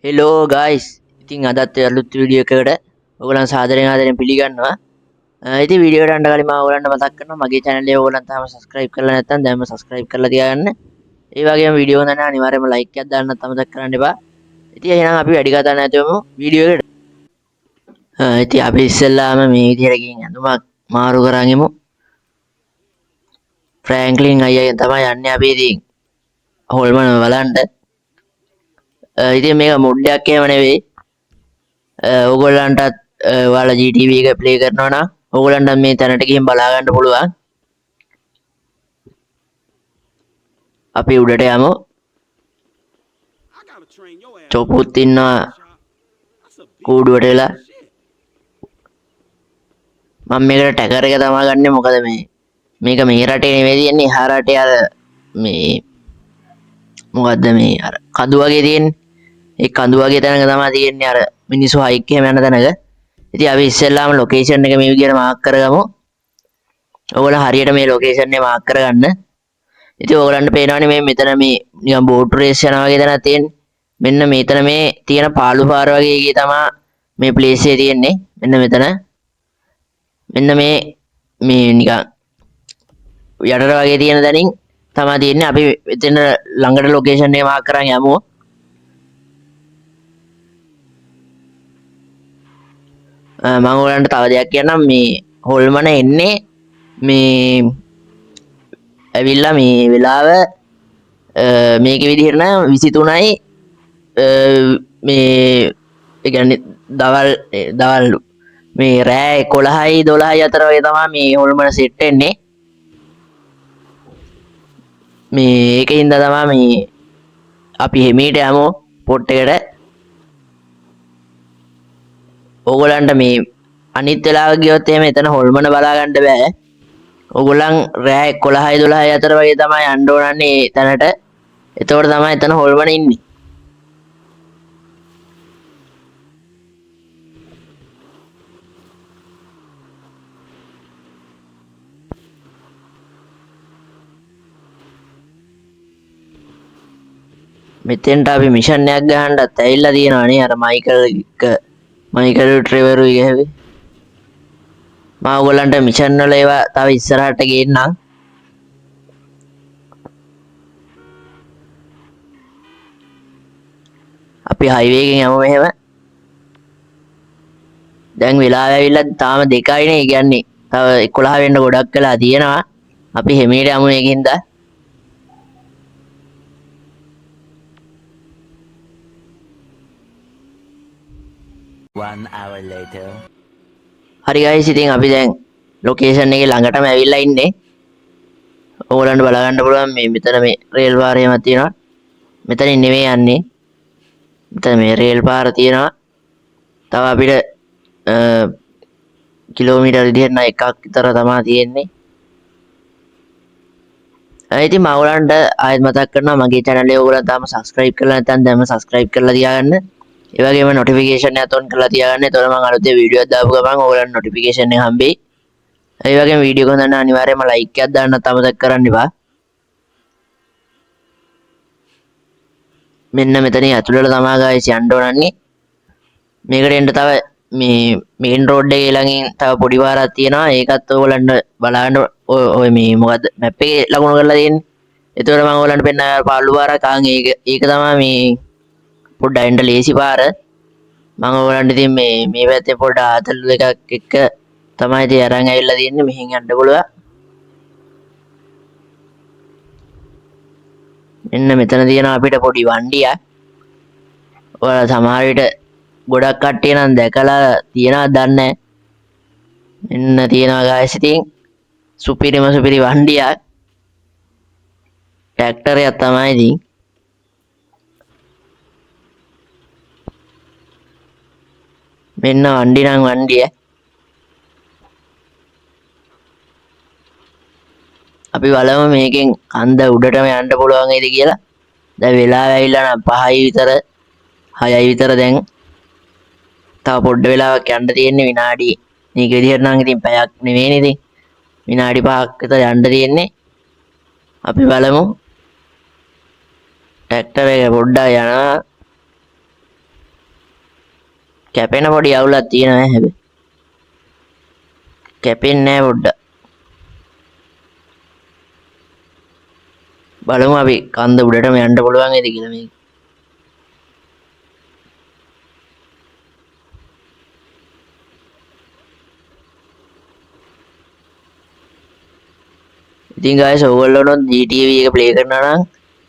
Hello guys. ඉතින් අදත් අලුත් වීඩියෝ එකකට ඔයගොල්ලන් ආදරෙන් පිළිගන්නවා. ඉතින් වීඩියෝ එකට යන්න කලින් මම ඔයගොල්ලන්ට මතක් කරනවා මගේ channel එක ඔයගොල්ලන් තාම subscribe කරලා නැත්නම් දැන්ම subscribe කරලා තියාගන්න. ඒ වගේම වීඩියෝ හොඳ නම් අනිවාර්යයෙන්ම like එකක් දාන්නත් අමතක කරන්න එපා. ඉතින් එහෙනම් අපි වැඩි කතා නැතුවම වීඩියෝ එකට. ඉතින් අපි ඉස්සෙල්ලාම මේ විදිහට ගිහින් ඇඳුමක් මාරු කරන් එමු. ෆ්‍රැන්ක්ලින් අයියාගෙන් තමයි යන්නේ අපි ඉතින් හොල්මන බලන්න. ඉතින් මේක මුඩ්ඩයක් එහෙම නෙවෙයි. ඕගොල්ලන්ටත් ඔයාලා GTV එක ප්ලේ කරනවා නම් ඕගොල්ලන්ට මේ තැනට ගිහින් බලා ගන්න පුළුවන්. අපි උඩට යමු. චොපුත් ඉන්නවා කූඩුවට වෙලා. මම මේකට ටැගර් එක තමයි ගන්නෙ මොකද මේක මේ රටේ නෙවෙයි තියෙන්නේ එහා රටේ අර මේ මොකද්ද මේ අර කඳු වගේ තියෙන්නේ. ඒ කඳු වගේ තැනක තමයි තියෙන්නේ අර මිනිස්සු හයික් එහෙම යන තැනක. ඉතින් අපි ඉස්සෙල්ලාම ලොකේෂන් එක මේ විදිහට මාක් කරගමු. ඔයගොල්ලෝ හරියට මේ ලොකේෂන් එක මාක් කරගන්න. ඉතින් ඔයගොල්ලන්ට පේනවනේ මේ මෙතන මේ නිකන් බෝට් රේස් යනවා වගේ තැනක් තියෙන්නේ. මෙන්න මෙතන මේ තියෙන පාළු පාර වගේ එකේ තමයි මේ ප්ලේස් එක තියෙන්නේ. මෙන්න මෙතන. මෙන්න මේ නිකන් යටට වගේ තියෙන තැනින් තමයි තියෙන්නේ. අපි එතන ළඟට ලොකේෂන් එක මාක් කරන් යමු. මම ඔයගොල්ලන්ට තව දෙයක් කියන්නම් මේ හොල්මන එන්නේ මේ ඇවිල්ලා මේ වෙලාව මේක විදිහට නම් 23යි මේ ඒ කියන්නේ දවල් මේ රෑ 11යි 12යි අතර වගේ තමයි මේ හොල්මන සෙට් වෙන්නේ. මේ ඒකින්ද තමයි මේ අපි හිමීට යමු පොට් එකට. ඕගොල්ලන්ට මේ අනිත් වෙලාවක ගියොත් එහෙම එතන හොල්මන බලා ගන්න බෑ. ඕගොල්ලන් රෑ 11යි 12යි අතර වගේ තමයි යන්න ඕනන්නේ තැනට. එතකොට තමයි එතන හොල්මන ඉන්නේ. මෙතෙන්ට අපි මිෂන් එකක් ගහන්නත් ඇවිල්ලා තියෙනවා නේ අර මයිකල් ට්‍රෙවර් ගහුවේ. මම ඔයගොල්ලන්ට මිෂන් වල ඒවා තව ඉස්සරහට ගේන්නම්. අපි හයිවේ එකෙන් යමු මෙහෙම. දැන් වෙලාව ඇවිල්ලා තාම 2යිනේ. ඒ කියන්නේ තව 11 වෙන්න ගොඩක් වෙලා තියෙනවා. අපි හිමීට යමු මේකින්ද. හරි guys ඉතින් අපි දැන් ලොකේෂන් එකේ ළඟටම ඇවිල්ලා ඉන්නේ. ඕගොල්ලන්ට බලා ගන්න පුළුවන් මේ මෙතන මේ රේල් පාරේම තියෙනවා. මෙතනින් නෙමෙයි යන්නේ. මෙතන මේ රේල් පාර තියෙනවා. තව අපිට කිලෝමීටර් විදිහට නම් එකක් විතර තමයි තියෙන්නේ. ඉතින් මම ඔයගොල්ලන්ට ආයෙත් මතක් කරනවා මගේ channel එක ඔයගොල්ලන් තාම subscribe කරලා නැත්නම් දැන්ම subscribe කරලා තියාගන්න. ඒ වගේම notification එක on කරලා තියාගන්න. එතකොට මම අලුතෙන් වීඩියෝ එකක් දාපු ගමන් ඔයගොල්ලන්ට notification එක හම්බෙයි. ඒ වගේම වීඩියෝ එක හොඳ නම් අනිවාර්යයෙන්ම like එකක් දාන්නත් අමතක කරන්න එපා. මෙන්න මෙතනින් ඇතුළට තමයි guys යන්න ඕනන්නේ. මේකට එන්න තව මේ මේන් රෝඩ් එකේ ළඟින් තව පොඩි පාරක් තියෙනවා. ඒකත් ඔයගොල්ලන්ට බලන්න ඔය මේ මොකද්ද මැප් එකේ ලකුණු කරලා තියෙන්නේ. එතකොට මම ඔයගොල්ලන්ට පෙන්නන පාළු පාරක් ඒක තමයි මේ පොඩ්ඩක් එන්න ලේසි පාර. මම ඔයගොල්ලන්ට ඉතින් මේ පැත්තේ පොඩ්ඩක් ආතල් එකක් එක්ක තමයි ඉතින් අරන් ඇවිල්ලා තියෙන්නේ. මෙහෙන් යන්න පුළුවන්. මෙන්න මෙතන තියෙනවා අපිට පොඩි වණ්ඩියක්. ඔයාලා සමහර විට ගොඩක් කට්ටිය නම් දැකලා තියනවද දන්නේ නැහැ. මෙන්න තියෙනවා guys ඉතින් සුපිරිම සුපිරි වණ්ඩියක්. ට්‍රැක්ටරයක් තමයි ඉතින්. මෙන්න වණ්ඩි නම් වණ්ඩිය. අපි බලමු මේකෙන් කන්ද උඩටම යන්න පුළුවන් වේද කියලා. දැන් වෙලාව ඇවිල්ලා නම් 5යි විතර 6යි විතර දැන්. තව පොඩ්ඩ වෙලාවක් යන්න තියෙන්නේ විනාඩි මේක විදිහට නම් ඉතින් පැයක් නෙවෙයිනේ ඉතින්. විනාඩි 5ක් විතර යන්න තියෙන්නේ. අපි බලමු. ට්‍රැක්ටර් එක පොඩ්ඩක් යනවා. කැපෙන පොඩි අවුලක් තියෙනවා හැබැයි. කැපෙන්නේ නැහැ පොඩ්ඩක්. බලමු අපි කන්ද උඩටම යන්න පුළුවන් වේද කියලා මේක. ඉතින් guys ඔයගොල්ලෝනොත් GTA V එක ප්ලේ කරනවා නම්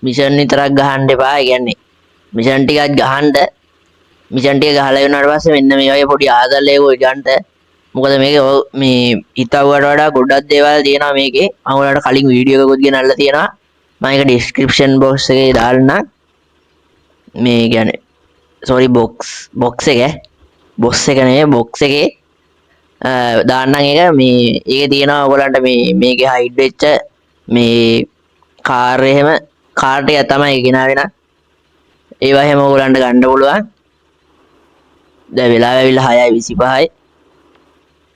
මිෂන් විතරක් ගහන්න එපා. ඒ කියන්නේ මිෂන් ටිකක් ගහන්න. මිෂන් ටික ගහලා ඉවරනාට පස්සේ මෙන්න මේ වගේ පොඩි ආදල්ලයක ගන්න. මොකද මේකේ මේ හිතුවට වඩා ගොඩක් දේවල් තියෙනවා මේකේ. මම ඔයාලට කලින් වීඩියෝ එකකුත් ගෙනල්ලා තියෙනවා. මම ඒක ඩිස්ක්‍රිප්ෂන් බොක්ස් එකේ දාන්නම්. මේ කියන්නේ සෝරි බොක්ස් එකේ බොක්ස් එකේ දාන්නම් එක මේ ඒකේ තියෙනවා ඔයගලන්ට මේකේ හයිඩ් වෙච්ච මේ කාර් එහෙම කාර් ටික තමයි ගෙනාවේ නම් ඒවා හැම ඔයගලන්ට ගන්න පුළුවන්. දැන් වෙලාව ඇවිල්ලා 6:25යි.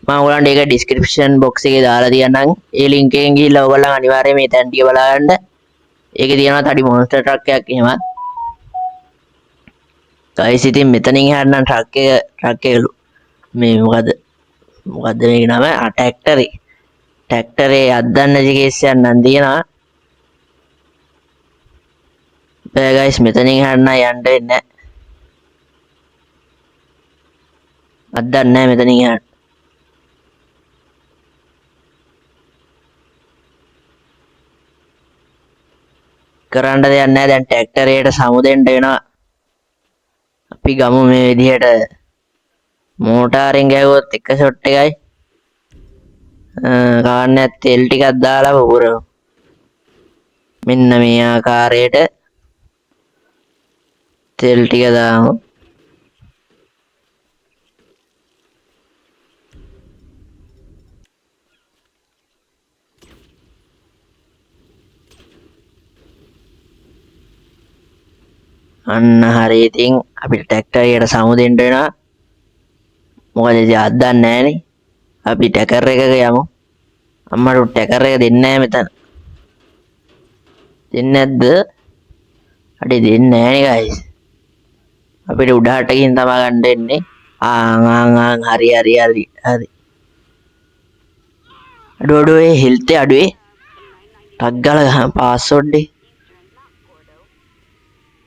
මම ඔයගලන්ට ඒක ඩිස්ක්‍රිප්ෂන් බොක්ස් එකේ දාලා තියන්නම්. ඒ ලින්ක් එකෙන් ගිහිල්ලා ඔයගලන් අනිවාර්යයෙන් මේ තැන් ටික බලා ගන්න. ඒකේ තියෙනවා තඩි මොන්ස්ටර් ට්‍රක් එකක් එහෙම. ගයිස් ඉතින් මෙතනින් එහාට නම් ට්‍රක් එකලු මේ මොකද්ද මේකේ නම ට්‍රැක්ටරේ අද්දන්න කේස් එකක් නම් තියෙනවා. බෑ ගයිස් මෙතනින් එහාට නම් යන්න වෙන්නේ නැහැ. අද්දන්න නැහැ මෙතනින් එහාට. කරන්න දෙයක් නැහැ. දැන් ට්‍රැක්ටරේට සමුදෙන්න වෙනවා. අපි ගමු මේ විදිහට මෝටාරෙන් ගැහුවොත් එක ෂොට් එකයි. කවන්නේ තෙල් ටිකක් දාලා පුරමු. මෙන්න මේ ආකාරයට තෙල් ටික දාමු. අන්න හරි. ඉතින් අපිට ට්‍රැක්ටරයට සමුදෙන්න වෙනවා. මොකද ඉතින් අද්දන්නේ නැහනේ. අපි ටැකර් එකක යමු. අම්මට ටැකර් එක දෙන්නේ නැහැ මෙතන. දෙන්නේ නැද්ද? අඩේ දෙන්නේ නැහනේ guys. අපිට උඩහට ගිහින් තමයි ගන්න වෙන්නේ. හරි. අඩෝ ඒ හෙල්ත් එක අඩුවේ. ටක් ගාලා ගහන පාස්වර්ඩ් එක.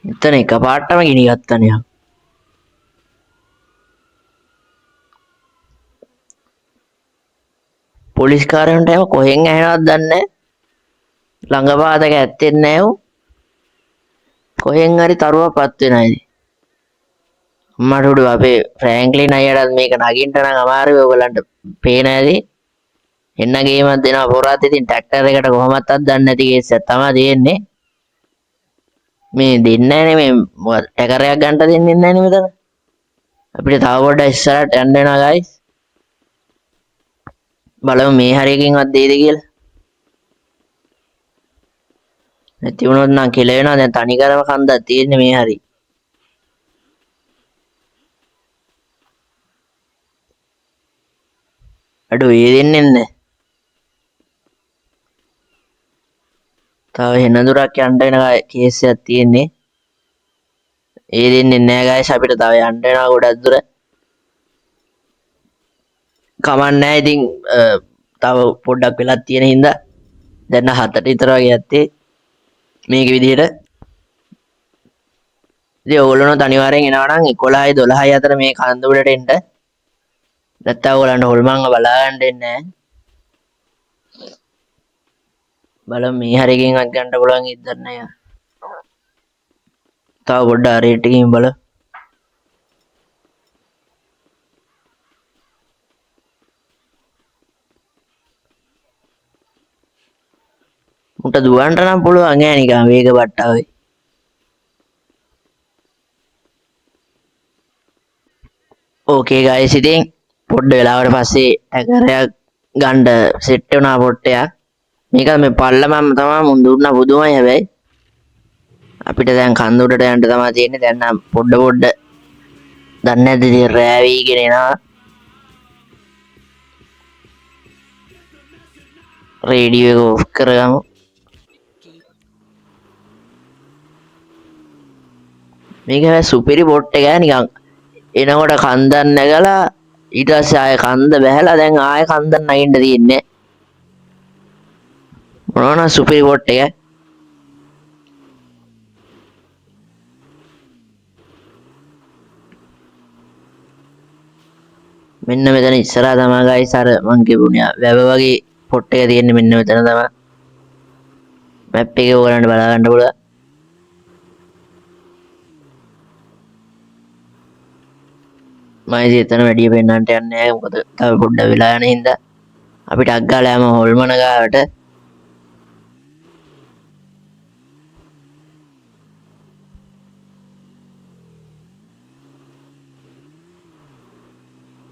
එතන එකපාරටම ගිනි ගත්තනේ. පොලිස් කාරයන්ට එහෙම කොහෙන් ඇහෙනවද දන්නේ නැහැ. ළඟපාතක ඇත්තෙත් නැහැ උ. කොහෙන් හරි තරුවපත් වෙනවා ඉතින්. අම්මට උඩ අපේ ෆ්‍රැන්ක්ලින් අයියටත් මේක නගින්න නම් අමාරුයි. ඔයගලන්ට පේන ඇති. එන්න ගේමක් දෙනවා පොරාත්. ඉතින් ට්‍රැක්ටර් එකට කොහොමවත් අද්දන්න නැති කේස් එකක් තමයි තියෙන්නේ. මේ දෙන්නේ නැහනේ මේ ටැකර් එකක් ගන්න දෙන්නේ නැහනේ මෙතන. අපිට තව පොඩ්ඩක් ඉස්සරහට යන්න වෙනවා guys. බලමු මේ හරියකින්වත් දෙයිද කියලා. නැති වුණොත් නම් කියලා වෙනවා. දැන් තනිකරම කන්දක් තියෙන්නේ මේ හරිය. අඩෝ ඒ දෙන්නේ නැහැ. තව වෙන දුරක් යන්න වෙන කේස් එකක් තියෙන්නේ. ඒ දෙන්නේ නැහැ guys. අපිට තව යන්න වෙනවා ගොඩක් දුර. කමක් නැහැ. ඉතින් තව පොඩ්ඩක් වෙලක් තියෙන හින්දා දැන් 7ට විතර වගේ යත්තේ මේක විදිහට. ඉතින් ඕගොල්ලෝනොත් අනිවාර්යෙන් එනවා නම් 11යි 12යි අතර මේ කන්ද උඩට එන්න. නැත්තම් ඕගොල්ලන්ට හොල්මන්ව බලා ගන්න දෙන්නේ නැහැ. බලමු මේ හරියකින්වත් ගන්න පුළුවන් ඉද්දක් නැහැ. තව පොඩ්ඩක් රේට් එකකින් බලමු. මුට දුවන්න නම් පුළුවන් ඈ නිකන් වේග බට්ටාවේ. ඕකේ guys ඉතින් පොඩ්ඩ වෙලාවට පස්සේ ටැකරයක් ගන්න සෙට් වුණා පොට්ටයක්. මේක මේ පල්ලමම තමයි මුන් දුන්නා පුදුමයි හැබැයි. අපිට දැන් කන්ද උඩට යන්න තමයි තියෙන්නේ. දැන් නම් පොඩ දන්නේ නැද්ද ඉතින් රෑ වීගෙන එනවා. රේඩියෝ එක ඔෆ් කරගමු. මේක හැබැයි සුපිරි බොට් එකයි නිකන් එනකොට කන්දක් නැගලා ඊට පස්සේ ආයෙ කන්ද බැහැලා දැන් ආයෙ කන්දක් නගින්න තියෙන්නේ. මොනවා සුපිරි පොට් එක. මෙන්න මෙතන ඉස්සරහා තමයි ගයිස් අර මං කියපුණා වැව වගේ පොට් එක තියෙන්නේ මෙන්න මෙතන තමයි. මැප් එකේ ඕගලන්ට බලා ගන්න පුළුවන්. මම ඉතින් එතන වැඩි පෙන්නන්නට යන්නේ නැහැ මොකද තව පොඩ්ඩක් වෙලා යන හින්දා අපිට අග්ගාලා යම හොල්මන ගාවට.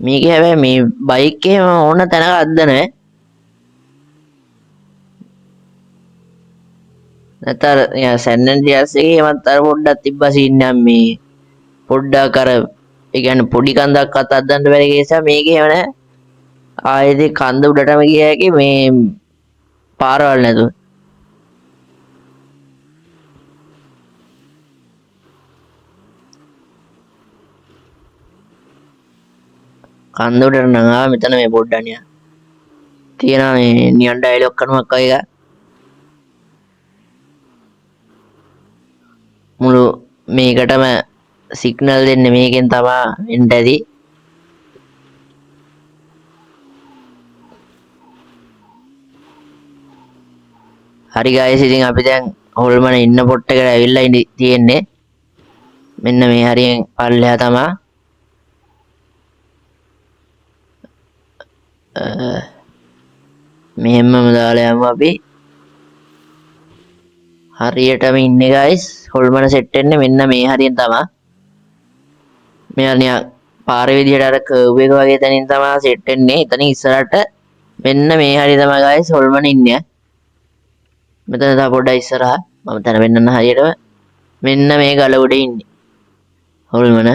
මේකේ හැබැයි මේ බයික් එකේ ඕන තැනක අද්ද නැහැ. නැතර සැන් ඇන්ඩ්‍රියාස් එකේ මත් අර පොඩ්ඩක් තිබ්බා සීන් එකක් මේ පොඩ්ඩක් අර ඒ කියන්නේ පොඩි කන්දක්වත් අද්දන්න බැරි නිසා මේකේ එහෙම නැහැ. ආයෙත් කන්ද උඩටම ගිය හැකි මේ පාරවල් නැතුව. කන්ද උඩට නම් ආව මෙතන මේ පොඩ්ඩක් නිකන් තියෙනවා මේ නියන් ඩයලොග් කනුවක් වගේ එකක්. මුළු මේකටම සිග්නල් දෙන්නේ මේකෙන් තමයි එන්න ඇති. හරි ගයිස් ඉතින් අපි දැන් හොල්මන ඉන්න පොට් එකට ඇවිල්ලා තියෙන්නේ. මෙන්න මේ හරියෙන් පල්ලෙහා තමයි. මෙහෙම්මම දාලා යමු අපි. හරියටම ඉන්නේ ගයිස් හොල්මන සෙට් වෙන්නේ මෙන්න මේ හරියෙන් තමයි. මෙයා නිකන් පාරේ විදියට අර කර්ව් එක වගේ තැනින් තමයි සෙට් වෙන්නේ. එතන ඉස්සරහට මෙන්න මේ හරිය තමයි ගයිස් හොල්මන ඉන්නේ. මෙතන තව පොඩ්ඩක් ඉස්සරහා මම තන වෙන්නන්න හරියටම මෙන්න මේ ගල උඩ ඉන්නේ හොල්මන.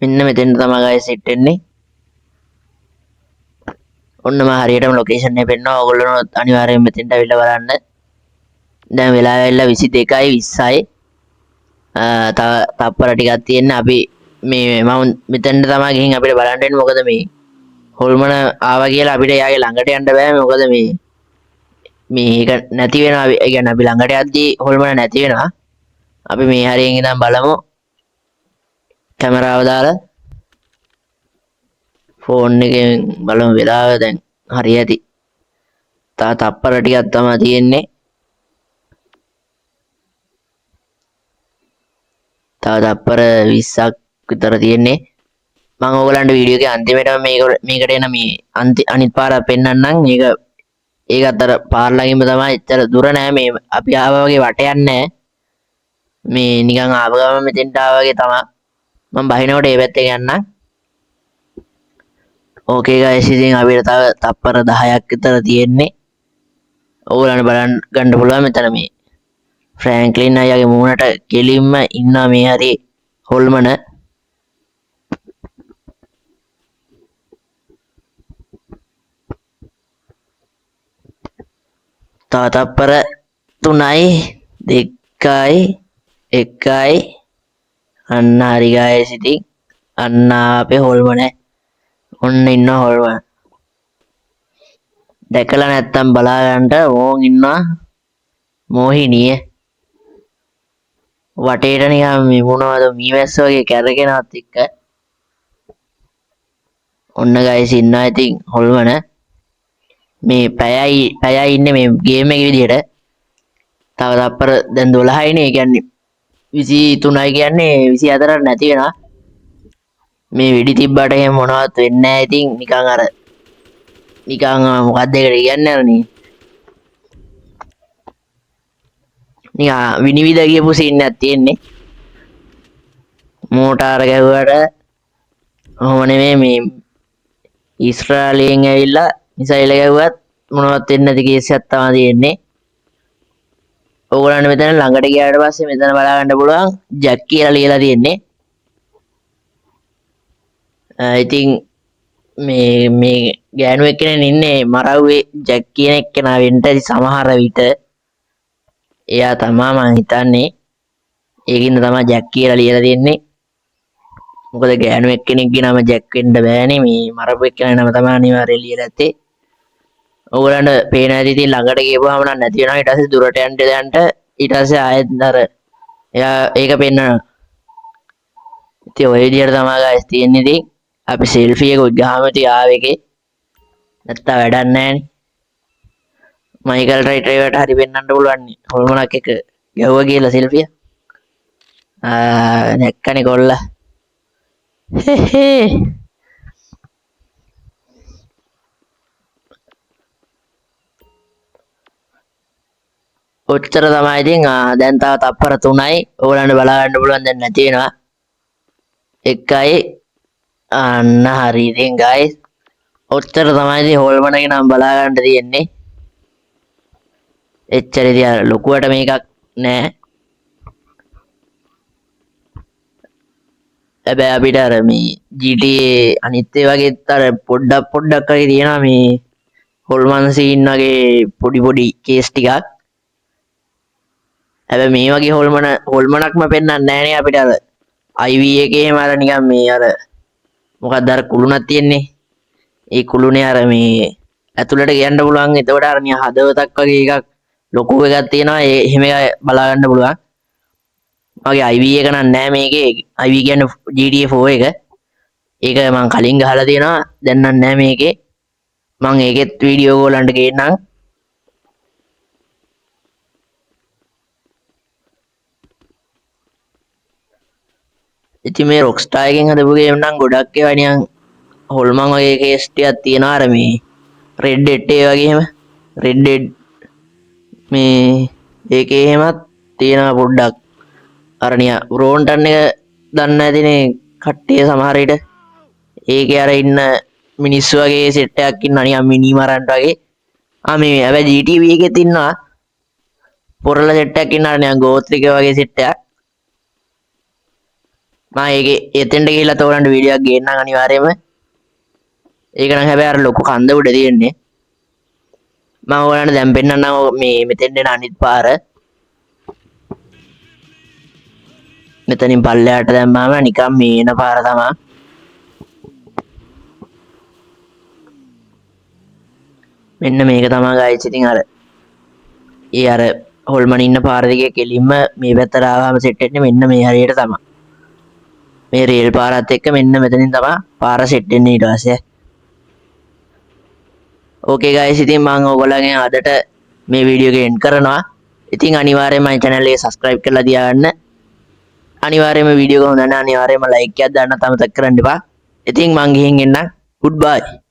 මෙන්න මෙතෙන් තමයි ගයිස් සෙට් වෙන්නේ. ඔන්න මම හරියටම ලොකේෂන් එක පෙන්නනවා. ඔයගොල්ලෝ අනිවාර්යයෙන් මෙතෙන්ට අවිල්ලා බලන්න. දැන් වෙලාව ඇවිල්ලා 22යි 20යි. තව තප්පර ටිකක් තියෙන අපි මේ මම මෙතෙන්ට තමයි ගිහින් අපිට බලන්න වෙන්නේ. මොකද මේ හොල්මන ආවා කියලා අපිට යාගේ ළඟට යන්න බෑ. මොකද මේක නැති වෙනවා. ඒ කියන්නේ අපි ළඟට යද්දී හොල්මන නැති වෙනවා. අපි මේ හරියෙන් ඉඳන් බලමු. කැමරාව දාලා ෆෝන් එකෙන් බලමු වෙලාව දැන් හරි ඇති. තා තප්පර ටිකක් තමයි තියෙන්නේ. තව තප්පර 20ක් විතර තියෙන්නේ. මම ඕගලන්ට වීඩියෝ එකේ අන්තිමටම මේකට එන මේ අනිත් පාර පෙන්නන්නම්. ඒකත් අර පාර ළඟින්ම තමයි. එච්චර දුර නෑ. මේ අපි ආවා වගේ වට යන්නේ නෑ. මේ නිකන් ආව ගමන් මෙතෙන්ට ආවා වගේ තමයි. මම බහිනකොට ඒ පැත්තේ යන්නම්. ඕකේ ගයිස් ඉතින් අපිට තව තප්පර 10ක් විතර තියෙන්නේ. ඕගලන්ට බලන්න ගන්න පුළුවන් මෙතන මේ ෆ්‍රැන්ක්ලින් අයියාගේ මූණට කෙලින්ම ඉන්නවා මේ හරි හොල්මන. තව තප්පර 3යි 2යි 1යි අන්න හරි ගයිස් ඉතින් අන්න අපේ හොල්මන. ඔන්න ඉන්න හොල්මන. දැකලා නැත්තම් බලා ගන්නට ඕන් ඉන්නවා මෝහිනිය. වටේට නිකන් මේ මොනවද මීමැස්ස වගේ කැරගෙනවත් එක්ක. ඔන්න ගයිස් ඉන්නවා ඉතින් හොල්මන. මේ පැයයි ඉන්නේ මේ ගේම් එකේ විදියට. තව තප්පර දැන් 12යිනේ. ඒ කියන්නේ 23යි කියන්නේ 24ට නැති වෙනවා. මේ වෙඩි තිබ්බට එහෙම මොනවත් වෙන්නේ නැහැ. ඉතින් නිකන් අර නිකන් මොකක්ද ඒකට කියන්නේ අර නිකන් විනිවිද ගියපු සීන් එකක් තියෙන්නේ. මෝටාර ගැහුවට ඔහොම නෙමෙයි මේ ඊශ්‍රායලයෙන් ඇවිල්ලා මිසයිල ගැහුවත් මොනවත් වෙන්නේ නැති කේස් එකක් තමයි තියෙන්නේ. ඕගොල්ලන්ට මෙතන ළඟට ගියාට පස්සේ මෙතන බලා ගන්න පුළුවන් ජැක් කියලා ලියලා තියෙන්නේ. ඉතින් මේ ගෑනු එක්කෙනෙක් ඉන්නේ මරව්වේ ජැක් කියන එක්කෙනා වෙන්න ඇති සමහර විට. එයා තමා මං හිතන්නේ. ඒකින්ද තමයි ජැක් කියලා ලියලා තියෙන්නේ. මොකද ගෑනු එක්කෙනෙක්ගේ නම ජැක් වෙන්න බෑනේ. මේ මරපු එක්කෙනාගේ නම තමයි අනිවාර්යයෙන් ලියලා ඇත්තේ. ඕගොල්ලන්ට පේන ඇති ඉතින් ළඟට ගියපුවාම නම් නැති වෙනවා. ඊට පස්සේ දුරට යන්න ඊට පස්සේ ආයෙත් අර එයා ඒක පෙන්නනවා. ඉතින් ඔය විදිහට තමයි guys තියෙන්නේ. ඉතින් අපි සෙල්ෆි එක ගහම ඉතින් ආවේ එකේ. නැත්තම් වැඩක් නැහැනේ. මයිකල් රයිටරේවට හරි පෙන්වන්න පුළුවන් නේ. හොල්මනක් එක ගැහුවා කියලා සෙල්ෆිය. නැක්කනේ කොල්ලා. හේ ඔච්චර තමයි ඉතින් දැන් තව තප්පර 3යි ඕගොල්ලන්ට බලා ගන්න පුළුවන් දැන් නැති වෙනවා. එකයි අන්න හරි ඉතින් guys ඔච්චර තමයි ඉතින් හොල්මනගේ නම් බලා ගන්න තියෙන්නේ. එච්චර ඉතින් ලොකුවට මේකක් නෑ. හැබැයි අපිට අර මේ GTA අනිත් ඒ වගේත් අර පොඩ්ඩක් වගේ තියෙනවා මේ හොල්මන් සීන් වගේ පොඩි කේස් ටිකක්. හැබැයි මේ වගේ හොල්මනක්ම පෙන්වන්නේ නැහනේ අපිට අර IV එකේ එහෙම අර නිකන් මේ අර මොකක්ද අර කුළුණක් තියෙන්නේ. ඒ කුළුණේ අර මේ ඇතුළට ගියන්න පුළුවන්. එතකොට අර නිකන් හදවතක් වගේ එකක් ලොකු එකක් තියෙනවා. ඒ එහෙම බලා ගන්න පුළුවන්. මගේ IV එක නම් නෑ මේකේ. IV කියන්නේ GTA 4 එක. ඒක මම කලින් ගහලා තියෙනවා. දැන් නම් නෑ මේකේ. මම ඒකෙත් වීඩියෝ ඕගොල්ලන්ට ගේන්නම්. ඉතින් මේ රොක්ස්ටාර් එකෙන් හදපු ගේම් නම් ගොඩක් ඒවා නිකන් හොල්මන් වගේ කේස් ටිකක් තියෙනවා. අර මේ රෙඩ් ඩෙඩ් ඒ වගේම රෙඩ් ඩෙඩ් මේ ඒකේ එහෙමත් තියෙනවා පොඩ්ඩක්. අර නිකන් රෝන්ටන් එක දන්නේ නැතිනේ කට්ටිය සමහර විට. ඒකේ අර ඉන්න මිනිස්සු වගේ සෙට් එකක් ඉන්නවා නිකන් මිනි මරන්ට් වගේ. මේ හැබැයි GTA එකෙත් ඉන්නවා පොරල සෙට් එකක් ඉන්නවා නිකන් ගෝත්‍රික වගේ සෙට් එකක්. මම ඒකේ එතෙන්ට ගිහිල්ලා තෝරන්න වීඩියෝ එකක් ගේන්නම් අනිවාර්යයෙන්ම. ඒක නම් හැබැයි අර ලොකු කන්ද උඩ තියෙන්නේ. මම ඔයාලට දැන් පෙන්නන්නම් මේ මෙතෙන් එන අනිත් පාර. මෙතනින් පල්ලෙහාට දැම්මාම නිකන් මේ එන පාර තමයි. මෙන්න මේක තමයි guys. ඉතින් අර හොල්මන් ඉන්න පාර දිගේ කෙලින්ම මේ පැත්තට ආවම සෙට් වෙන්නේ මෙන්න මේ හරියට තමයි. මේ රේල් පාරත් එක්ක මෙන්න මෙතනින් තමයි පාර සෙට් වෙන්නේ ඊට පස්සේ. ඕකේ guys ඉතින් මම ඔයගොල්ලන්ගෙන් අදට මේ වීඩියෝ එක එන්ඩ් කරනවා. ඉතින් අනිවාර්යයෙන්ම මගේ channel එක subscribe කරලා තියාගන්න. අනිවාර්යයෙන්ම වීඩියෝ එක හොඳ නම් අනිවාර්යයෙන්ම like එකක් දාන්න අමතක කරන්න එපා. ඉතින් මං ගිහින් එන්නම්. goodbye.